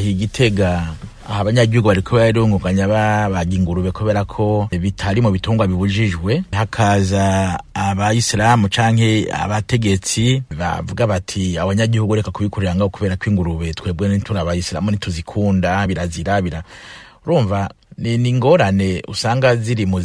Igitega abanyagihugu bariko barungukanya babaga ingurube kubera ko bitari mu bitungwa bibujijwe, hakaza abayisilamu canke abategetsi bavuga bati abanyagihugu reka kubikurira ngaho kubera ko ingurube twebwe n'intura abayisilamu ntituzikunda, birazira urumva ni ingorane usanga ziri mu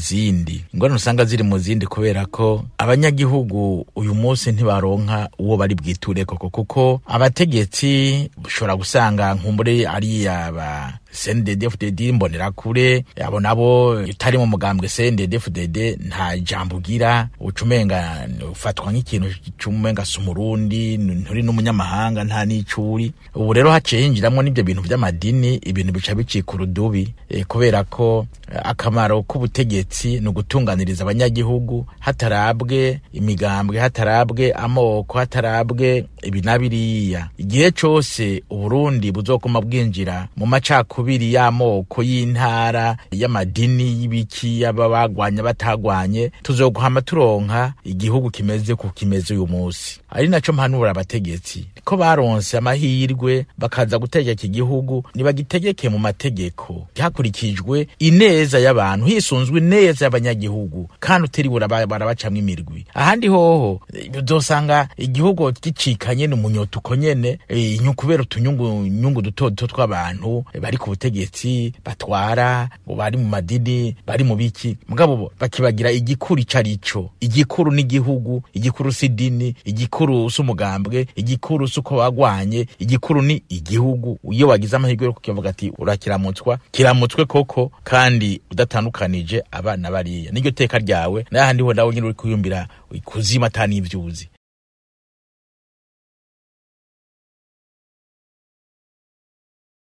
zindi kubera ko abanyagihugu uyu munsi ntibaronka uwo bari bwiture koko, kuko abategetsi ushobora gusanga nkumbure ari aba CNDD-FDD mbonera kure abo nabo itari mu mugambwe CNDD-FDD nta jambo ugira, ucumenga ufatwa nk'ikintu cy'umenga sumurundi nturi n'umunyamahanga nta n'icuri. Ubu rero haciye hinjiramwo n'ibyo bintu by'amadini, ibintu bica bicika urudubi kubera ko akamaro k'ubutegetsi no gutunganiriza abanyagihugu hatarabwe imigambwe, hatarabwe amoko, hatarabwe ibinabiriya. Igihe cyose Uburundi buzokoma bwinjira mu macakubiri y'amoko, y'intara, y'amadini, y'ibiki, y'abagwanya batagwanye, tuzoguhama turonka igihugu kimeze ku kimeze uyu munsi. Ari naco mpanura abategetsi ko baronse amahirwe bakaza gutegeka igihugu, nibagitegeke mu mategeko hakurikijwe ineza y'abantu, hisunzwe neza y'abanyagihugu, kandi uteribura barabacamwe imirwi. Ahandi hoho uzosanga igihugu gicikanye n'umunyoto uko nyene, kubera utunyungu duto tw'abantu bari ku butegetsi batwara, bari mu madini, bari mu biki, mugabo bakibagira igikuru icarico. Igikuru n'igihugu, igikuru sidini, igikuru s'umugambwe, igikuru suko wagwanye, igikuru ni igihugu. Iyo wagize amahirwe yo kukivuga ati kiramutswe koko kandi udatandukanije abana bariya, niryo teka ryawe. N'ahandi ho ndawo nyine uri kuyumbira kuzima atani ivyuzi.